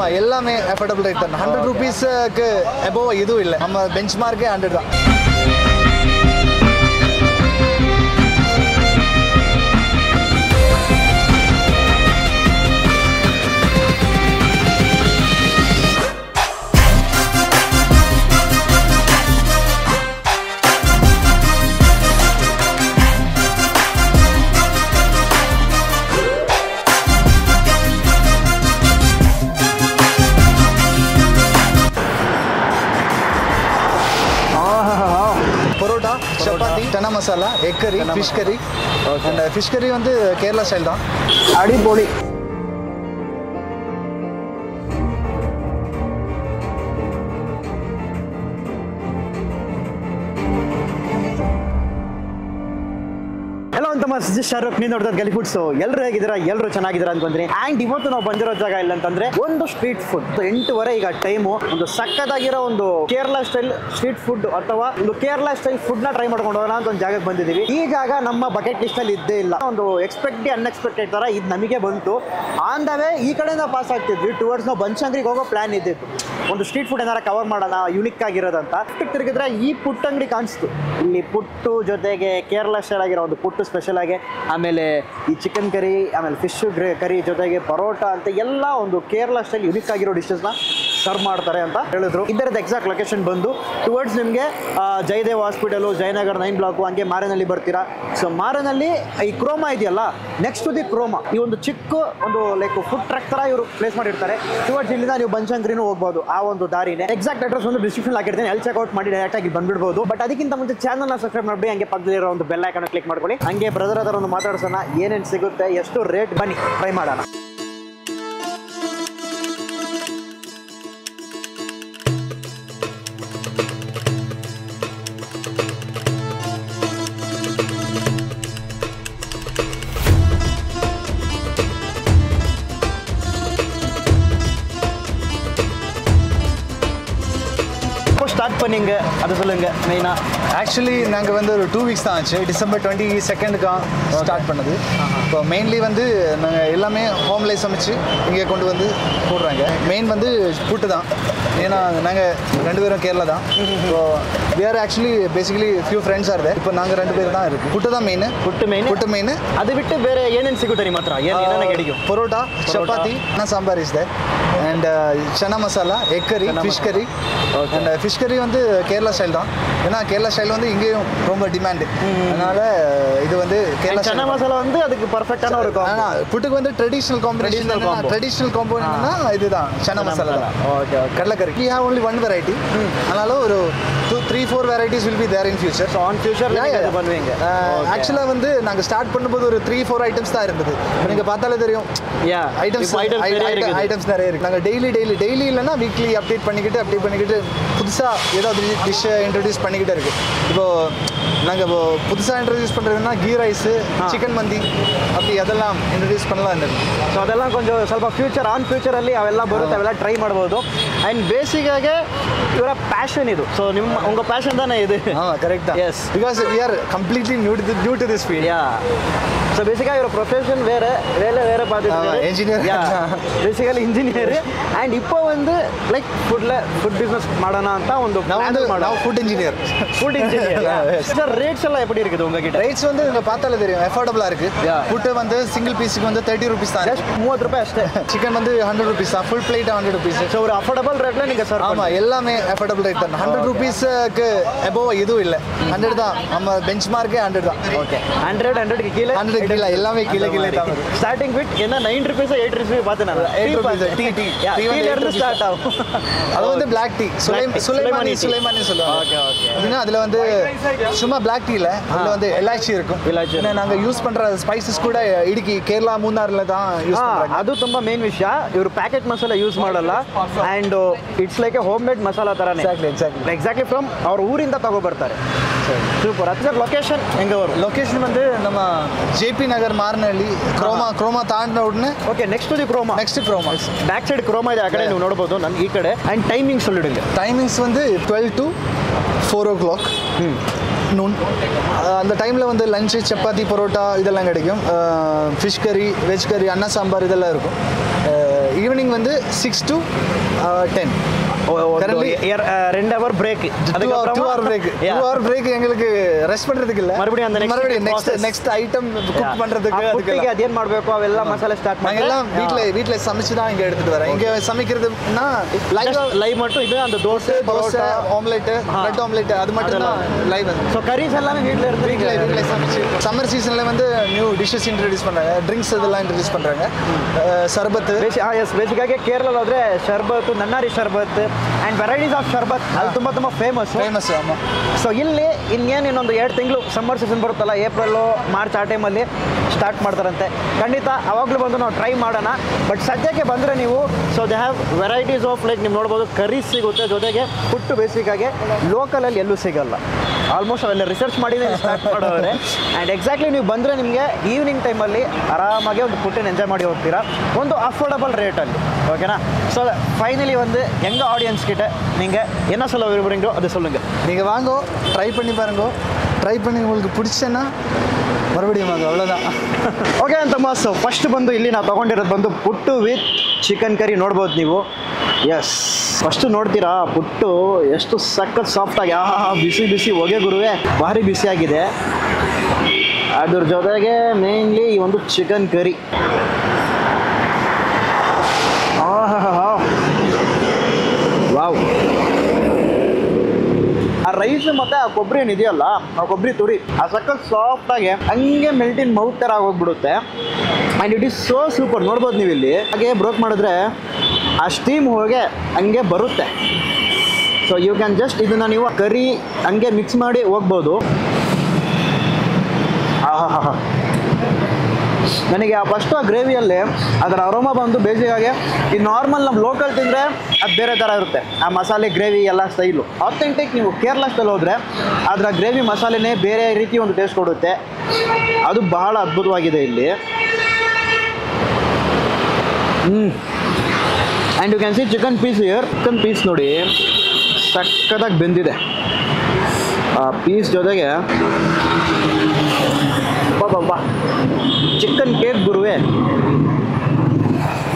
எல்லாமே affordable rate தான். 100 rupeesக்கு above எதுவும் இல்லை. நம்ம பெஞ்ச் மார்க்கே 100 தான். Parotta, chapati, chana masala, egg curry, fish curry. And fish curry வந்து கேரளா ஸ்டைல் தான். அடிப்பொடி. ಹಲೋ ಅಂತ ಶಾರುಖ್ ನೀವು ನೋಡ್ತಾ ಗಲಿ ಫುಡ್ಸ್. ಎಲ್ಲರೂ ಹೇಗಿದ್ದೀರಾ? ಎಲ್ಲರೂ ಚೆನ್ನಾಗಿದ್ದೀರಾ ಅನ್ಕೊಂತೀನಿ. ಆ್ಯಂಡ್ ಇವತ್ತು ನಾವು ಬಂದಿರೋ ಜಾಗ ಇಲ್ಲ ಅಂತಂದ್ರೆ ಒಂದು ಸ್ಟ್ರೀಟ್ ಫುಡ್. 8:30 ಈಗ ಟೈಮು. ಒಂದು ಸಕ್ಕದಾಗಿರೋ ಒಂದು ಕೇರಳ ಸ್ಟೈಲ್ ಸ್ಟ್ರೀಟ್ ಫುಡ್ ಅಥವಾ ಒಂದು ಕೇರಳ ಸ್ಟೈಲ್ ಫುಡ್ ನ ಟ್ರೈ ಮಾಡ್ಕೊಂಡು ಹೋಗೋಣ ಅಂತ ಒಂದು ಜಾಗಕ್ಕೆ ಬಂದಿದ್ದೀವಿ. ಈ ಜಾಗ ನಮ್ಮ ಬಕೆಟ್ ಲಿಸ್ಟ್ ಅಲ್ಲಿ ಇದ್ದೇ ಇಲ್ಲ. ಒಂದು ಎಕ್ಸ್ಪೆಕ್ಟೆಡ್ ಅನ್ಎಕ್ಸ್ಪೆಕ್ಟೆಡ್ ತರ ಇದು ನಮಗೆ ಬಂತು. ಆನ್ ದ ವೇ ಈ ಕಡೆಯಿಂದ ಪಾಸ್ ಆಗ್ತಿದ್ವಿ ಟುವರ್ಡ್ಸ್ ನಾವು ಬನಶಂಕರಿಗೆ ಹೋಗೋ ಪ್ಲಾನ್ ಇದ್ದಿತ್ತು. ಒಂದು ಸ್ಟ್ರೀಟ್ ಫುಡ್ ಏನಾರ ಕವರ್ ಮಾಡೋಣ ಯೂನಿಕ್ ಆಗಿರೋದಂತ. ತಿರುಗಿದ್ರೆ ಈ ಪುಟ್ಟ ಅಂಗಡಿ ಕಾಣಿಸ್ತು. ಇಲ್ಲಿ ಪುಟ್ಟು ಜೊತೆಗೆ ಕೇರಳ ಸ್ಟೈಲ್ ಆಗಿರೋ ಒಂದು ಪುಟ್ಟು ಸ್ಪೆಷಲ್ ಆಗಿ, ಆಮೇಲೆ ಈ ಚಿಕನ್ ಕರಿ, ಆಮೇಲೆ ಫಿಶ್ ಕರಿ ಜೊತೆಗೆ ಪರೋಟ ಅಂತ ಎಲ್ಲ ಒಂದು ಕೇರಳ ಸ್ಟೈಲ್ ಯುನಿಕ್ ಆಗಿರೋ ಡಿಶಸ್ನ ಸರ್ವ್ ಮಾಡ್ತಾರೆ ಅಂತ ಹೇಳಿದ್ರು. ಇದರದ ಎಕ್ಸಾಕ್ಟ್ ಲೊಕೇಶನ್ ಬಂದು ಟುವರ್ಡ್ಸ್ ನಿಮಗೆ ಜಯದೇವ್ ಹಾಸ್ಪಿಟಲು, ಜಯನಗರ್ 9 ಬ್ಲಾಕು, ಹಂಗೆ ಮಾರೇನಹಳ್ಳಿ ಬರ್ತೀರಾ. ಸೊ ಮಾರೇನಹಳ್ಳಿ ಈ ಕ್ರೋಮಾ ಇದೆಯಲ್ಲ, ನೆಕ್ಸ್ಟ್ ಟು ದಿ ಕ್ರೋಮಾ ಈ ಒಂದು ಚಿಕ್ಕ ಒಂದು ಲೈಕ್ ಫುಡ್ ಟ್ರಕ್ ತರ ಇವರು ಪ್ಲೇಸ್ ಮಾಡಿರ್ತಾರೆ. ಟುವರ್ಡ್ಸ್ ಇಲ್ಲಿಂದ ನೀವು ಬನಶಂಕರಿನೂ ಹೋಗ್ಬೋದು. ಆ ಒಂದು ದಾರಿನೇ. ಎಕ್ಸಾಕ್ಟ್ ಅಡ್ರೆಸ್ ಒಂದು ಡಿಸ್ಕ್ರಿಪ್ಷನ್ ಹಾಕಿರ್ತೀನಿ. ಅಲ್ಲಿ ಚೆಕ್ಔಟ್ ಮಾಡಿ ಡೈರೆಕ್ಟ್ ಆಗಿ ಬಂದ್ಬಿಡ್ಬೋದು. ಬಟ್ ಅದಕ್ಕಿಂತ ಮುಂಚೆ ಚಾನಲ್ನ ಸಬ್ಸ್ಕ್ರೈಬ್ ಮಾಡಿ, ಹಂಗೆ ಪಕ್ಕದಲ್ಲಿರೋ ಒಂದು ಬೆಲ್ ಐಕಾನ್ ಕ್ಲಿಕ್ ಮಾಡ್ಕೊಳ್ಳಿ. ಹಂಗೆ ಬ್ರದರ್ ಹತ್ರ ಒಂದು ಮಾತಾಡ್ಸೋಣ, ಏನೇನು ಸಿಗುತ್ತೆ, ಎಷ್ಟು ರೇಟ್, ಬನ್ನಿ ಟ್ರೈ ಮಾಡೋಣ. ஸ்டார்ட் பண்ணிங்க அது சொல்லுங்க. மெயினா ஆக்சுவலி நாங்கள் வந்து ஒரு 2 weeks தான் ஆச்சு. டிசம்பர் 22 ஸ்டார்ட் பண்ணது. இப்போ மெயின்லி வந்து நாங்கள் எல்லாமே ஹோம்லேயே சமைச்சு இங்கே கொண்டு வந்து போடுறாங்க. மெயின் வந்து புட்டு தான். ஏன்னா நாங்கள் 2 பேரும் கேரளா தான். ஸோ வேறு actually basically few friends are there. இப்போ நாங்கள் 2 பேர் தான் இருக்குது. புட்டு தான் மெயின். புட்டு மெயின். ಅದು ಬಿಟ್ಟು ಬೇರೆ ಏನೇನು ಸಿಗುತ್ತೆ ನಿಮ್ಮ ಹತ್ರ? ಏನೇನು கிடைக்கும்? Parotta, chapati, sambar is there. And chana masala, egg curry, fish curry. And fish curry வந்து கேரளா ஸ்டைல் தான். ஏன்னா கேரளா ஸ்டைல் வந்து இங்கேயும் ரொம்ப டிமாண்டு. அதனால இது வந்து கேரளா சன்னா மசாலா வந்து அதுக்கு பர்ஃபெக்டான ஒரு ஆனால் புட்டுக்கு வந்து ட்ரெடிஷ்னல் காம்பினேஷன். ட்ரெடிஷ்னல் காம்போனா இதுதான் சன்னா மசாலா தான். Okay. கடலைக்கறி we have only one variety. அதனால ஒரு 2-3-4 varieties will be there in future. So on future இது பண்ணுவீங்க. ஆக்சுவலாக வந்து நாங்கள் ஸ்டார்ட் பண்ணும்போது ஒரு 3-4 ஐட்டம்ஸ் தான் இருந்தது. நீங்கள் பார்த்தாலே தெரியும் ஐட்டம்ஸ் நிறைய இருக்குது. நாங்கள் டெய்லி இல்லைன்னா வீக்லி அப்டேட் பண்ணிக்கிட்டு புதுசாக ஏதாவது டிஷ்ஷை இன்ட்ரடியூஸ் பண்ணிக்கிட்டே இருக்குது. இப்போது நாங்கள் இப்போ புதுசாக இன்ட்ரடியூஸ் பண்ணுறதுன்னா கீ ரைஸு, ಚಿಕನ್ ಮಂದಿ அப்படி ಅದೆல்லாம் ಇಂಟ್ರೊಡ್ಯೂಸ್ பண்ணலாம் இருந்தது. ಸೊ ಅದೆಲ್ಲ ಕೊಂಚ ಸ್ವಲ್ಪ ಫ್ಯೂಚರಲ್ಲಿ ಅವೆಲ್ಲ ಬರುತ್ತೆ, ಅವೆಲ್ಲ ಟ್ರೈ ಮಾಡ್ಬೋದು. ಆ್ಯಂಡ್ ಬೇಸಿಕ್ಕಾಗಿ ಇವರ ಪ್ಯಾಷನ್ ಇದು. ಸೊ ಉங்கள் ಪ್ಯಾಷನ್ தானே இது? ಕರೆಕ್ಟ್ தான். Yes, because we are completely new to this field. So பேசிக்காக இவர ப்ரொஃபஷன் வேறு வேறு பார்த்துட்டு இன்ஜினியர், ಬೇಸಿಕಲಿ ಇಂಜಿನಿಯರ್. ಆ್ಯಂಡ್ இப்போ வந்து ಲೈಕ್ ಫುಡ್ ಬಿಸ್ನೆಸ್ ಮಾಡೋಣ ಅಂತ ಒಂದು ನಾವು ಫುಡ್ ಇಂಜಿನಿಯರ್. சார் ரேட்ஸ் எல்லாம் எப்படி இருக்குது உங்ககிட்ட? ரேட்ஸ் வந்து நீங்கள் பார்த்தாலே தெரியும், அஃபோர்டபுளாக இருக்குது. புட்டு வந்து சிங்கிள் பீஸுக்கு வந்து 30 rupees தான். ஜஸ்ட் 30 ரூபாய் அಷ್ಟೇ. சிக்கன் வந்து 100 rupees தான். Full plate 100 rupees. ஸோ ஒரு அஃபோர்டபுள் ரேட்டில் நீங்கள் சார்? ஆமாம், எல்லாமே அஃபோர்டபுள் ரேட் தான். 100 rupeesக்கு above எதுவும் இல்லை. 100 தான். நம்ம பெஞ்ச் மார்க்கே 100 தான். ஓகே. 100க்கு கீழே 100 கீழே எல்லாமே கீழே தான். ஸ்டார்டிங் வித் என்ன 9 rupees 8 rupees பார்த்து நான் 8 rupees டீ ஸ்டார்ட் ஆகும். அது வந்து பிளாக் டீ, சுலைமானி சொல்லுவாங்க. Okay okay. அப்படின்னா அதில் வந்து சும்மா பிளாக் டீல அதில் வந்து எலாச்சி இருக்கும். நாங்கள் யூஸ் பண்ணுற ஸ்பைசஸ் கூட ಇಡಕಿ ಕೇರಳ ಮೂನಾರ್ல தான் ಯೂಸ್ ಮಾಡ್ತಾರೆ. ಅದು ತುಂಬಾ ಮೇನ್ ವಿಷಯ. ಇವರು ಪ್ಯಾಕೆಟ್ ಮಸಾಲ ಯೂಸ್ ಮಾಡಲ್ಲ. And it's like a home made ಮೇಡ್ ಮಸಾಲಾ ಥರನೇ. ಎಕ್ಸಾಕ್ಟ್ಲಿ ಫ್ರಮ್ ಅವ್ರ ಊರಿಂದ ತಗೊಬರ್ತಾರೆ. ಸೂಪರ್. ಅದು ಲೊಕೇಶನ್ ಹೆಂಗೆ ಅವರು? ಲೊಕೇಶನ್ வந்து நம்ம ஜேபி நகர் ಮಾರನಹಳ್ಳಿ ಕ್ರೋಮಾ ತಾಂಡ ಉಡನೆ. Okay. Next the Croma. Back side Croma ಇದೆ, ಆ ಕಡೆ ನೀವು ನೋಡಬಹುದು. ನನ್ನ ಈ ಕಡೆ. ಆ್ಯಂಡ್ ಟೈಮಿಂಗ್ಸ್ சொல்லிடுங்க. டைமிங்ஸ் வந்து 12 to 4 o'clock நூன். அந்த டைமில் வந்து லஞ்சு, சப்பாத்தி, பரோட்டா இதெல்லாம் கிடைக்கும். ஃபிஷ் கறி, வெஜ் கறி, அன்னா சாம்பார் இதெல்லாம் இருக்கும். ஈவினிங் வந்து 6 to 10. currently 2 hour break. 2 hour break. 2 hour break எங்களுக்கு ரெஸ்ட் பண்றதுக்கு இல்ல. மறுபடியும் நெக்ஸ்ட் ஐட்டம் குக் பண்றதுக்கு அதுக்கு அದೇನ್ ಮಾಡಬೇಕು ಅವೆಲ್ಲ ಮಸಾಲೆ ಸ್ಟಾರ್ಟ್ ಮಾಡಿ நாங்கெல்லாம் வீட்ல சமைச்சு தான் இங்க எடுத்துட்டு வரேன். இங்க சமைக்கிறதுனா லைவ் மட்டும் இது அந்த தோசை ஆம்லெட் பிரெட் ஆம்லெட் அது மட்டும் தான் லைவ். சோ கரீஸ் எல்லாமே வீட்ல சமைச்சு சம்மர் சீசன்ல வந்து நியூ டிஷஸ் ಇಂಟ್ರೊಡ್ಯೂಸ್ பண்றாங்க. ட்ரிங்க்ஸ் இதெல்லாம் ಇಂಟ್ರೊಡ್ಯೂஸ் பண்றாங்க. ಶರ್ಬತ್ ಬೇಸಿಗಾಗಿ ಕೇರಳ ಹೋದ್ರೆ ಶರ್ಬತ್ ನನ್ನಾರಿ ಶರ್ಬತ್ ಅಂಡ್ ವೆರೈಟೀಸ್ ಆಫ್ ಶರ್ಬತ್ ಅದು ತುಂಬಾ ಫೇಮಸ್. ಆமா. ಸೊ ಇಲ್ಲಿ ಇನ್ನೊಂದು 2 ತಿಂಗಳು ಸಮ್ಮರ್ ಸೀಸನ್ ಬರುತ್ತಲ್ಲ, ಏಪ್ರಿಲ್ ಮಾರ್ಚ್ ಆ ಟೈಮಲ್ಲಿ ಸ್ಟಾರ್ಟ್ ಮಾಡ್ತಾರಂತೆ. ಖಂಡಿತ ಅವಾಗಲೂ ಬಂದು ನಾವು ಟ್ರೈ ಮಾಡೋಣ. ಬಟ್ ಸದ್ಯಕ್ಕೆ ಬಂದರೆ ನೀವು so they have varieties of like ನೀವು ನೋಡ್ಬೋದು ಕರೀಸ್ ಸಿಗುತ್ತೆ, ಜೊತೆಗೆ ಪುಟ್ಟು ಬೇಸಿಗಾಗಿ ಲೋಕಲಲ್ಲಿ ಎಲ್ಲೂ ಸಿಗಲ್ಲ. ಆಲ್ಮೋಸ್ಟ್ ಅವೆಲ್ಲ ರಿಸರ್ಚ್ ಮಾಡಿದ್ರೆ ಸ್ಟಾರ್ಟ್ ಮಾಡೋರೆ. ಆ್ಯಂಡ್ ಎಕ್ಸಾಕ್ಟ್ಲಿ ನೀವು ಬಂದರೆ ನಿಮಗೆ ಈವ್ನಿಂಗ್ ಟೈಮಲ್ಲಿ ಆರಾಮಾಗಿ ಒಂದು ಪುಟ್ಟನ್ನು ಎಂಜಾಯ್ ಮಾಡಿ ಹೋಗ್ತೀರಾ ಒಂದು ಅಫೋರ್ಡಬಲ್ ರೇಟಲ್ಲಿ. ஓகேனா? ஸோ ஃபைனலி வந்து எங்கள் ஆடியன்ஸ் கிட்ட நீங்கள் என்ன சொல்ல விரும்புகிறீங்களோ அதை சொல்லுங்கள். நீங்கள் வாங்கோ, ட்ரை பண்ணி பாருங்கோ. ட்ரை பண்ணி உங்களுக்கு பிடிச்சேன்னா ಮರುಬಡಿಯೂ ಮಾಡು, ಅவ்வளೋதான். ಓಕೆ ಅಂತಮ್ಮ. ಸೊ ಫಸ್ಟ್ ಬಂದು ಇಲ್ಲಿ ನಾವು ತೊಗೊಂಡಿರೋದು ಬಂದು ಪುಟ್ಟು ವಿತ್ ಚಿಕನ್ ಕರಿ ನೋಡ್ಬೋದು ನೀವು. ಎಸ್, ಫಸ್ಟು ನೋಡ್ತೀರಾ ಪುಟ್ಟು ಎಷ್ಟು ಸಖತ್ ಸಾಫ್ಟಾಗಿ ಬಿಸಿ ಬಿಸಿ ಹೊಗೆ ಗುರುವೆ ಭಾರಿ ಬಿಸಿಯಾಗಿದೆ. ಅದ್ರ ಜೊತೆಗೆ ಮೇನ್ಲಿ ಈ ಒಂದು ಚಿಕನ್ ಕರಿ ವಾವ್. ಆ ರೈಸ್ ಮತ್ತೆ ಆ ಕೊಬ್ಬರಿ ಏನಿದೆಯಲ್ಲ, ಆ ಕೊಬ್ಬರಿ ತುರಿ ಆ ಸಖತ್ ಸಾಫ್ಟಾಗಿ ಹಂಗೆ ಮೆಲ್ಟಿನ್ ಮೌತ್ ಥರ ಆಗೋಗ್ಬಿಡುತ್ತೆ. And it is so super. ನೋಡ್ಬೋದು ನೀವು ಇಲ್ಲಿ ಹಾಗೆ ಬ್ರೋಕ್ ಮಾಡಿದ್ರೆ ಆ ಸ್ಟೀಮ್ ಹೋಗಿ ಹಂಗೆ ಬರುತ್ತೆ. ಸೊ ಯು ಕ್ಯಾನ್ ಜಸ್ಟ್ ಇದನ್ನು ನೀವು ಕರಿ ಹಂಗೆ ಮಿಕ್ಸ್ ಮಾಡಿ ಹೋಗ್ಬೋದು. ನನಗೆ ಆ ಫಸ್ಟು ಆ ಗ್ರೇವಿಯಲ್ಲಿ ಅದರ ಅರೋಮ ಬಂದು ಬೇಸಿಗಾಗಿ ಈ ನಾರ್ಮಲ್ ನಮ್ಮ ಲೋಕಲ್ ತಿಂದರೆ ಅದು ಬೇರೆ ಥರ ಇರುತ್ತೆ. ಆ ಮಸಾಲೆ ಗ್ರೇವಿ ಎಲ್ಲ ಸ್ಟೈಲು ಆಥೆಂಟಿಕ್. ನೀವು ಕೇರಳ ಸ್ಟೈಲ್ ಹೋದರೆ ಅದರ ಗ್ರೇವಿ ಮಸಾಲೆನೇ ಬೇರೆ ರೀತಿ ಒಂದು ಟೇಸ್ಟ್ ಕೊಡುತ್ತೆ. ಅದು ಬಹಳ ಅದ್ಭುತವಾಗಿದೆ ಇಲ್ಲಿ. And you can see chicken piece here. Chicken piece ನೋಡಿ ಸಕ್ಕತ್ತಾಗಿ ಬೆಂದಿದೆ. ಆ ಪೀಸ್ ಜೊತೆಗೆ ಬಾಬಾ ಚಿಕನ್ ಕೇಕ್ ಗುರುವೆ.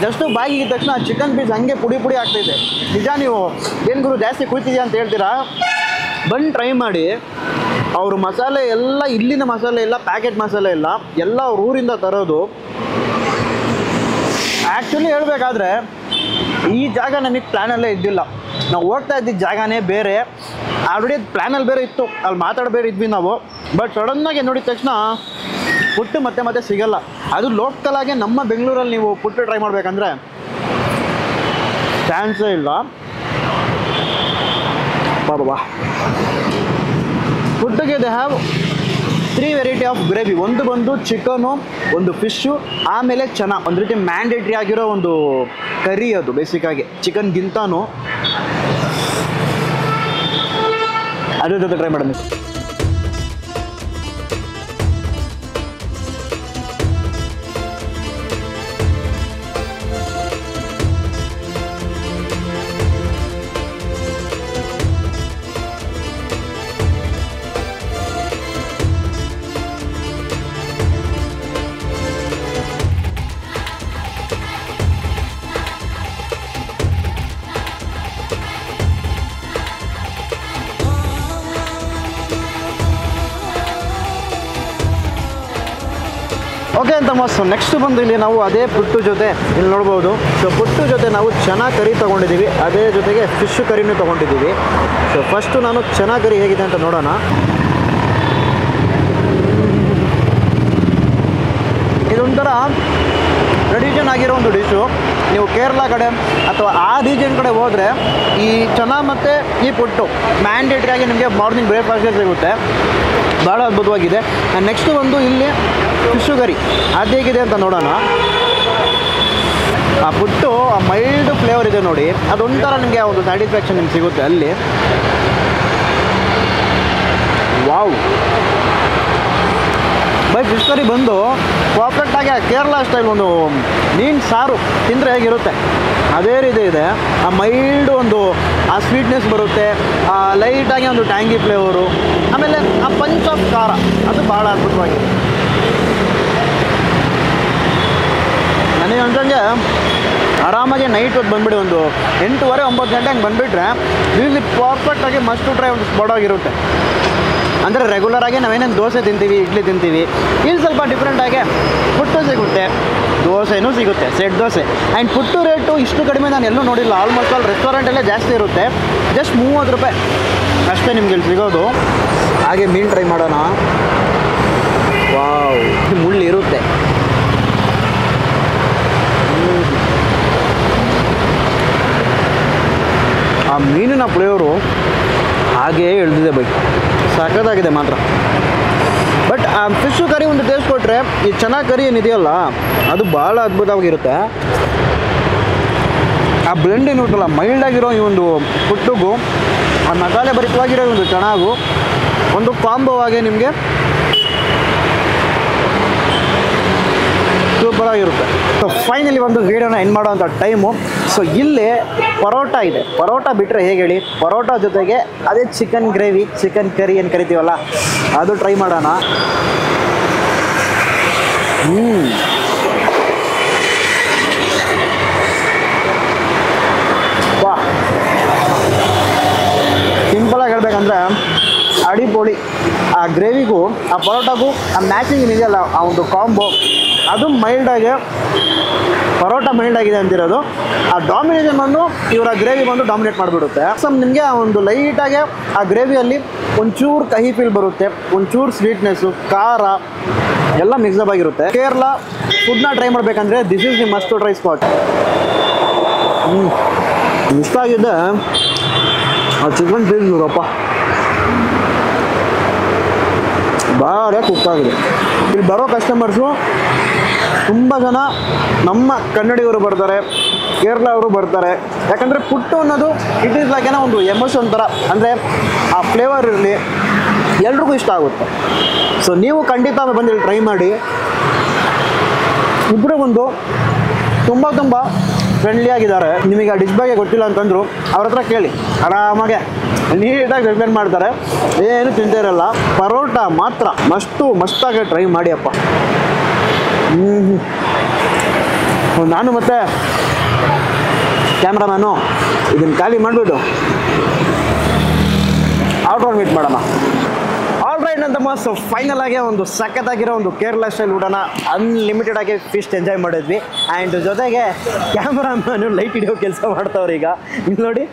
ಜಸ್ಟ್ ಬಾಯಿಗೆ ಇದ್ದ ತಕ್ಷಣ ಚಿಕನ್ ಪೀಸ್ ಹಂಗೆ ಪುಡಿ ಪುಡಿ ಆಗ್ತಾಯಿದೆ. ನಿಜ ನೀವು ಏನು ಗುರು ಜಾಸ್ತಿ ಕುಯ್ತಿದ್ಯಾ ಅಂತ ಹೇಳ್ತೀರಾ, ಬಂದು ಟ್ರೈ ಮಾಡಿ. ಅವರು ಮಸಾಲೆ ಎಲ್ಲ ಇಲ್ಲಿನ ಮಸಾಲೆ ಇಲ್ಲ, ಪ್ಯಾಕೆಟ್ ಮಸಾಲೆ ಇಲ್ಲ, ಎಲ್ಲ ಅವ್ರ ಊರಿಂದ ತರೋದು. ಆ್ಯಕ್ಚುಲಿ ಹೇಳಬೇಕಾದ್ರೆ ಈ ಜಾಗ ನನಗೆ ಪ್ಲ್ಯಾನಲ್ಲೇ ಇದ್ದಿಲ್ಲ. ನಾವು ಹೋಗ್ತಾ ಇದ್ದಿದ್ದ ಜಾಗನೇ ಬೇರೆ, ಆಲ್ರೆಡಿ ಪ್ಲ್ಯಾನಲ್ಲಿ ಬೇರೆ ಇತ್ತು, ಅಲ್ಲಿ ಮಾತಾಡಬೇರೆ ಇದ್ವಿ ನಾವು. ಬಟ್ ಸಡನ್ನಾಗಿ ನೋಡಿದ ತಕ್ಷಣ ಪುಟ್ಟು ಮತ್ತೆ ಸಿಗಲ್ಲ. ಅದು ಲೋಕಲಾಗೆ ನಮ್ಮ ಬೆಂಗಳೂರಲ್ಲಿ ನೀವು ಪುಟ್ಟು ಟ್ರೈ ಮಾಡಬೇಕಂದ್ರೆ ಚಾನ್ಸೇ ಇಲ್ಲ. ಬಾಬಾ ಪುಟ್ಟಿಗೆ they have 3 variety of gravy. ಒಂದು ಬಂದು ಚಿಕನು, ಒಂದು ಫಿಶ್ಶು, ಆಮೇಲೆ ಚೆನ್ನ. ಒಂದು ರೀತಿ ಮ್ಯಾಂಡೇಟ್ರಿ ಆಗಿರೋ ಒಂದು ಕರಿ ಅದು ಬೇಸಿಕ್ಕಾಗಿ ಚಿಕನ್ಗಿಂತನೂ. ಅದ್ರ ಜೊತೆ ಟ್ರೈ ಮಾಡೋಣ. ಓಕೆ ಅಂತಮ್ಮ. ಸೊ ನೆಕ್ಸ್ಟ್ ಬಂದು ಇಲ್ಲಿ ನಾವು ಅದೇ ಪುಟ್ಟು ಜೊತೆ ಇಲ್ಲಿ ನೋಡ್ಬೋದು. ಸೊ ಪುಟ್ಟು ಜೊತೆ ನಾವು ಚೆನ್ನ ಕರಿ ತೊಗೊಂಡಿದ್ದೀವಿ, ಅದೇ ಜೊತೆಗೆ ಫಿಶ್ ಕರಿನೂ ತೊಗೊಂಡಿದ್ದೀವಿ. ಸೊ ಫಸ್ಟು ನಾನು ಚೆನ್ನ ಕರಿ ಹೇಗಿದೆ ಅಂತ ನೋಡೋಣ. ಇದೊಂಥರ ಟ್ರೆಡಿಷನ್ ಆಗಿರೋ ಒಂದು ಡಿಶ್ಶು. ನೀವು ಕೇರಳ ಕಡೆ ಅಥವಾ ಆ ರೀಜನ್ ಕಡೆ ಹೋದರೆ ಈ ಚೆನ್ನ ಮತ್ತು ಈ ಪುಟ್ಟು ಮ್ಯಾಂಡೇಟ್ರಿಯಾಗಿ ನಿಮಗೆ ಮಾರ್ನಿಂಗ್ ಬ್ರೇಕ್ಫಾಸ್ಟ್ಗೆ ಸಿಗುತ್ತೆ. ಭಾಳ ಅದ್ಭುತವಾಗಿದೆ. ನೆಕ್ಸ್ಟು ಒಂದು ಇಲ್ಲಿ ಫಿಶು ಕರಿ ಅದು ಹೇಗಿದೆ ಅಂತ ನೋಡೋಣ. ಆ ಪುಟ್ಟು ಆ ಮೈಲ್ಡ್ ಫ್ಲೇವರ್ ಇದೆ ನೋಡಿ, ಅದೊಂಥರ ನಿಮಗೆ ಒಂದು ಸ್ಯಾಟಿಸ್ಫ್ಯಾಕ್ಷನ್ ನಿಮ್ಗೆ ಸಿಗುತ್ತೆ ಅಲ್ಲಿ. ವಾವ್. ಬೈ ಫಿಶ್ ಕರಿ ಬಂದು ಪರ್ಫೆಕ್ಟಾಗಿ ಕೇರಳ ಸ್ಟೈಲ್ ಒಂದು ಮೀನು ಸಾರು ತಿಂದರೆ ಹೇಗಿರುತ್ತೆ ಅದೇ ರೀತಿ ಇದೆ. ಆ ಮೈಲ್ಡ್ ಒಂದು ಆ ಸ್ವೀಟ್ನೆಸ್ ಬರುತ್ತೆ, ಲೈಟಾಗಿ ಒಂದು ಟ್ಯಾಂಗಿ ಫ್ಲೇವರು, ಆಮೇಲೆ ಆ ಪಂಚ್ ಆಫ್ ಖಾರ ಅದು ಭಾಳ ಅದ್ಭುತವಾಗಿದೆ. ನನಗೆ ಅನ್ಸಂಗೆ ಆರಾಮಾಗಿ ನೈಟ್ ಹೊತ್ತು ಬಂದುಬಿಡಿ, ಒಂದು 8:30 9 ಗಂಟೆ ಹಂಗೆ ಬಂದುಬಿಟ್ರೆ ಇಲ್ಲಿ ಪರ್ಫೆಕ್ಟಾಗಿ ಮಸ್ಟ್ ಟ್ರೈ ಒಂದು ಸ್ಪಾಟ್ ಆಗಿರುತ್ತೆ. ಅಂದರೆ ರೆಗ್ಯುಲರಾಗಿ ನಾವೇನೇನು ದೋಸೆ ತಿಂತೀವಿ, ಇಡ್ಲಿ ತಿಂತೀವಿ, ಇಲ್ಲಿ ಸ್ವಲ್ಪ ಡಿಫ್ರೆಂಟಾಗಿ ಪುಟ್ಟು ಸಿಗುತ್ತೆ, ದೋಸೆನೂ ಸಿಗುತ್ತೆ, set dosa. And puttu rate ಇಷ್ಟು ಕಡಿಮೆ ನಾನು ಎಲ್ಲೂ ನೋಡಿಲ್ಲ. ಆಲ್ಮೋಸ್ಟ್ ಆಲ್ ರೆಸ್ಟೋರೆಂಟಲ್ಲೇ ಜಾಸ್ತಿ ಇರುತ್ತೆ, ಜಸ್ಟ್ 30 ರೂಪಾಯಿ ಅಷ್ಟೇ ನಿಮ್ಗೆ ಇಲ್ಲಿ ಸಿಗೋದು. ಹಾಗೆ ಮೀನು ಟ್ರೈ ಮಾಡೋಣ. ವಾವ್, ಮುಳ್ಳು ಇರುತ್ತೆ. ಆ ಮೀನಿನ ಫ್ಲೇವರು ಹಾಗೇ ಇಳಿದಿದೆ ಬೈ, ಸಖತ್ತಾಗಿದೆ ಮಾತ್ರ. ಬಟ್ ಆ ಫಿಶು ಕರಿ ಒಂದು ಟೇಸ್ಟ್ ಕೊಟ್ಟರೆ ಈ ಚೆನ್ನಾಗಿ ಕರಿ ಏನಿದೆಯಲ್ಲ ಅದು ಭಾಳ ಅದ್ಭುತವಾಗಿರುತ್ತೆ. ಆ ಬ್ಲೆಂಡ್ ಏನಿರುತ್ತಲ್ಲ ಮೈಲ್ಡಾಗಿರೋ ಈ ಒಂದು ಪುಟ್ಟುಗೂ ಆ ಮಸಾಲೆ ಭರಿತವಾಗಿರೋ ಒಂದು ಚೆನ್ನಾಗು ಒಂದು ಕಾಂಬೋ ಆಗಿ ನಿಮಗೆ ಸೂಪರಾಗಿರುತ್ತೆ. ಸೊ ಫೈನಲಿ ಒಂದು ವೀಡಿಯೋನ ಎಂಡ್ ಮಾಡೋವಂಥ ಟೈಮು. ಸೊ ಇಲ್ಲಿ ಪರೋಟ ಇದೆ, ಪರೋಟ ಬಿಟ್ಟರೆ ಹೇಗೆ ಹೇಳಿ, ಪರೋಟ ಜೊತೆಗೆ ಅದೇ ಚಿಕನ್ ಗ್ರೇವಿ, ಚಿಕನ್ ಕರಿ ಏನು ಕರಿತೀವಲ್ಲ ಅದು ಟ್ರೈ ಮಾಡೋಣ. ವಾ, ಸಿಂಪಲಾಗಿ ಹೇಳ್ಬೇಕಂದ್ರೆ ಅಡಿಪೊಳಿ. ಆ ಗ್ರೇವಿಗೂ ಆ ಪರೋಟಾಗೂ ಆ ಮ್ಯಾಚಿಂಗ್ ಏನಿದೆಯಲ್ಲ ಆ ಒಂದು ಕಾಂಬೋ ಅದು ಮೈಲ್ಡಾಗಿ, ಪರೋಟ ಮೈಲ್ಡ್ ಆಗಿದೆ ಅಂತಿರೋದು. ಆ ಡಾಮಿನೇಷನ್ ಬಂದು ಇವರ ಗ್ರೇವಿ ಬಂದು ಡಾಮಿನೇಟ್ ಮಾಡಿಬಿಡುತ್ತೆ. ಸೊ ನಿಮಗೆ ಆ ಒಂದು ಲೈಟಾಗಿ ಆ ಗ್ರೇವಿಯಲ್ಲಿ ಒಂಚೂರು ಕಹಿ ಫೀಲ್ ಬರುತ್ತೆ, ಒಂಚೂರು ಸ್ವೀಟ್ನೆಸ್ಸು, ಖಾರ ಎಲ್ಲ ಮಿಕ್ಸಪ್ ಆಗಿರುತ್ತೆ. ಕೇರಳ ಫುಡ್ನ ಟ್ರೈ ಮಾಡಬೇಕಂದ್ರೆ this is the must to try spot. ಇಷ್ಟ ಆಗಿದೆ ಆ ಚಿಕನ್ ಪೀಸ್ ನೋಡಪ್ಪ, ಭಾಳ ಕುಕ್ಕಾಗಿದೆ. ಇಲ್ಲಿ ಬರೋ ಕಸ್ಟಮರ್ಸು ತುಂಬ ಜನ ನಮ್ಮ ಕನ್ನಡಿಗರು ಬರ್ತಾರೆ, ಕೇರಳ ಅವರು ಬರ್ತಾರೆ. ಯಾಕಂದರೆ ಪುಟ್ಟು ಅನ್ನೋದು ಇಟ್ ಈಸ್ ಲೈಕ್ ಏನೋ ಒಂದು ಎಮೋಷನ್ ಥರ, ಅಂದರೆ ಆ ಫ್ಲೇವರ್ ಇರಲಿ ಎಲ್ರಿಗೂ ಇಷ್ಟ ಆಗುತ್ತೆ. ಸೊ ನೀವು ಖಂಡಿತ ಬಂದು ಇಲ್ಲಿ ಟ್ರೈ ಮಾಡಿ. ಇಬ್ಬರು ಒಂದು ತುಂಬ ಫ್ರೆಂಡ್ಲಿ ಆಗಿದ್ದಾರೆ. ನಿಮಗೆ ಆ ಡಿಶ್ ಬಗ್ಗೆ ಗೊತ್ತಿಲ್ಲ ಅಂತಂದ್ರು ಅವ್ರ ಹತ್ರ ಕೇಳಿ, ಆರಾಮಾಗೆ ನೀಟಾಗಿ ಎಕ್ಸ್ಪ್ಲೇನ್ ಮಾಡ್ತಾರೆ, ಏನು ತಿಂತಾ ಇರಲ್ಲ. ಪರೋಟ ಮಾತ್ರ ಮಸ್ತಾಗಿ ಟ್ರೈ ಮಾಡಿ ಅಪ್ಪ. ನಾನು ಮತ್ತೆ ಕ್ಯಾಮ್ರಾಮ್ಯಾನು ಇದನ್ನು ಖಾಲಿ ಮಾಡಿಬಿಟ್ಟು ಔಟ್ರೋಡ್ ಮೀಟ್ ಮಾಡೋಣ. ಆಲ್ರೈಟ್ ಅಂತಮ್ಮ. ಸೊ ಫೈನಲ್ ಆಗಿ ಒಂದು ಸಖತ್ತಾಗಿರೋ ಒಂದು ಕೇರಳ ಸ್ಟೈಲ್ ಊಟನ ಅನ್ಲಿಮಿಟೆಡ್ ಆಗಿ ಫಿಶ್ ಎಂಜಾಯ್ ಮಾಡಿದ್ವಿ. ಆ್ಯಂಡ್ ಜೊತೆಗೆ ಕ್ಯಾಮ್ರಾಮ್ಯಾನು ಲೈಟ್ ಹಿಡಿಯೋ ಕೆಲಸ ಮಾಡ್ತಾವ್ರೆ. ಈಗ ಇಲ್ಲಿ ನೋಡಿ,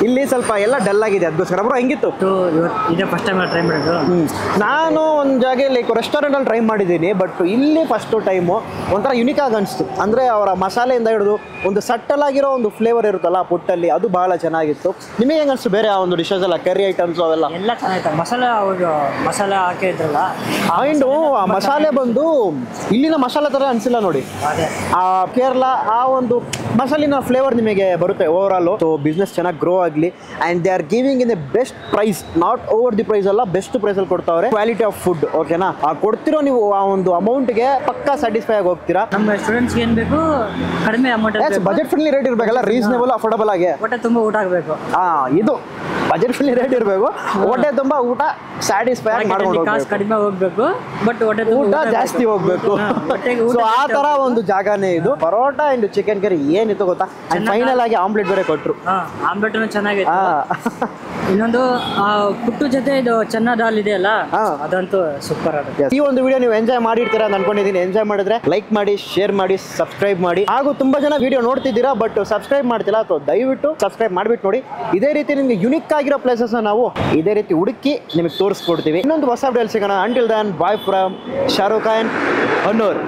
ಇಲ್ಲಿ ಸ್ವಲ್ಪ ಎಲ್ಲ ಡಲ್ ಆಗಿದೆ, ಅದಕ್ಕೋಸ್ಕರ ಬ್ರೋ ಹೆಂಗಿತ್ತು? ಇದೇ ಫಸ್ಟ್ ಟೈಮ್ ಟ್ರೈ ಮಾಡಿದ್ದು. ನಾನು ಒಂದು ಜಾಗ ಲೈಕ್ ರೆಸ್ಟೋರೆಂಟಲ್ಲಿ ಟ್ರೈ ಮಾಡಿದ್ದೀನಿ, ಬಟ್ ಇಲ್ಲಿ ಫಸ್ಟು ಟೈಮು ಒಂಥರ ಯುನಿಕ್ ಆಗಿ ಅನಿಸ್ತು. ಅಂದರೆ ಅವರ ಮಸಾಲೆಯಿಂದ ಹಿಡಿದು ಒಂದು ಸಟ್ಟಲ್ ಆಗಿರೋ ಒಂದು ಫ್ಲೇವರ್ ಇರುತ್ತಲ್ಲ ಪುಟ್ಟಲ್ಲಿ, ಅದು ಭಾಳ ಚೆನ್ನಾಗಿತ್ತು. ನಿಮಗೆ ಹೆಂಗೆ ಅನಿಸ್ತು ಬೇರೆ ಆ ಒಂದು ಡಿಶಸ್ ಎಲ್ಲ, ಕರಿ ಐಟಮ್ಸು ಅವೆಲ್ಲ? ಎಲ್ಲ ಚೆನ್ನಾಗಿತ್ತು. ಮಸಾಲೆ ಹಾಕಿದ್ರಲ್ಲ, ಆ್ಯಂಡ್ ಆ ಮಸಾಲೆ ಬಂದು ಇಲ್ಲಿನ ಮಸಾಲೆ ಥರ ಅನಿಸಿಲ್ಲ ನೋಡಿ. ಆ ಕೇರಳ ಆ ಒಂದು ಮಸಾಲಿನ ಫ್ಲೇವರ್ ನಿಮಗೆ ಬರುತ್ತೆ ಓವರ್ ಆಲು. ಸೊ ಬಿಸ್ನೆಸ್ ಚೆನ್ನಾಗಿ ಗ್ರೋ ಆಗಲಿ. And they are giving in a best price, not over the price ಅಲ್ಲ, ಬೆಸ್ಟ್ ಪ್ರೈಸಲ್ಲಿ ಕೊಡ್ತಾವ್ರೆ. ಕ್ವಾಲಿಟಿ ಆಫ್ ಫುಡ್, ಓಕೆನಾ? ಆ ಕೊಡ್ತಿರೋ ನೀವು ಆ ಒಂದು ಅಮೌಂಟ್ಗೆ ಪಕ್ಕಾ ಸ್ಯಾಟಿಸ್ಫೈ ಆಗಿ ಹೋಗ್ತೀರಾ. ನಮ್ಮ ಸ್ಟೂಡೆಂಟ್ಸ್ಗೆ ಏನು ಬೇಕು, ಕಡಿಮೆ ಅಮೌಂಟ್, ಬಜೆಟ್ ಫ್ರೆಂಡ್ಲಿ ರೇಟ್ ಇರಬೇಕಲ್ಲ, ರೀಸನೇಬಲ್ ಅಫೋರ್ಡಬಲ್ ಆಗಿ. ಹೊಟ್ಟೆ ತುಂಬ ಊಟ ಆಗಬೇಕು. ಇದು ಬಜೆಟ್ ಫ್ರೆಂಡ್ಲಿ ರೇಟ್ ಇರಬೇಕು, ಹೊಟ್ಟೆ ತುಂಬ ಊಟ ಸ್ಯಾಟಿಸ್ಫೈ ಆಗಿ ಮಾಡ್ಕೊಂಡು ಕಾಸು ಕಡಿಮೆ ಹೋಗ್ಬೇಕು, ಬಟ್ ಹೊಟ್ಟೆ ಊಟ ಜಾಸ್ತಿ ಹೋಗ್ಬೇಕು. ಸೊ ಆ ತರ ಒಂದು ಜಾಗನೇ ಇದು. ಪರೋಟ ಅಂಡ್ ಚಿಕನ್ ಕರಿ ಏನಿತ್ತು ಗೊತ್ತಾ? ಫೈನಲ್ ಆಗಿ ಆಮ್ಲೆಟ್ ಬೇರೆ ಕೊಟ್ರು. ಆಮ್ಲೆಟ್ ಚೆನ್ನಾಗಿತ್ತು. ಇನ್ನೊಂದು ಪುಟ್ಟು ಜೊತೆ ಇದು ಚೆನ್ನ ದಾಲ್ ಇದೆಯಲ್ಲ, ಅದಂತೂ ಸೂಪರ್ ಆಗುತ್ತೆ. ಈ ಒಂದು ವಿಡಿಯೋ ನೀವು ಎಂಜಾಯ್ ಮಾಡಿರ್ತೀರಾ ಅಂತ ಅನ್ಕೊಂಡಿದ್ದೀನಿ. ಎಂಜಾಯ್ ಮಾಡಿದ್ರೆ ಲೈಕ್ ಮಾಡಿ, ಶೇರ್ ಮಾಡಿ, ಸಬ್ಸ್ಕ್ರೈಬ್ ಮಾಡಿ. ಹಾಗೂ ತುಂಬಾ ಜನ ವಿಡಿಯೋ ನೋಡ್ತಿದ್ದೀರಾ ಬಟ್ ಸಬ್ಸ್ಕ್ರೈಬ್ ಮಾಡ್ತಿಲ್ಲ, ಅಥವಾ ದಯವಿಟ್ಟು ಸಬ್ಸ್ಕ್ರೈಬ್ ಮಾಡ್ಬಿಟ್ಟು ನೋಡಿ. ಇದೇ ರೀತಿ ನಿಮ್ಗೆ ಯುನಿಕ್ ಆಗಿರೋ ಪ್ಲೇಸಸ್ ನಾವು ಇದೇ ರೀತಿ ಹುಡುಕಿ ನಿಮಗೆ ತೋರಿಸ್ಕೊಡ್ತೀವಿ. ಇನ್ನೊಂದು ಹೊಸ ವಿಡಿಯೋ ಸಿಗೋಣ. Until then, bye from Shahrukh Khan, Honnur.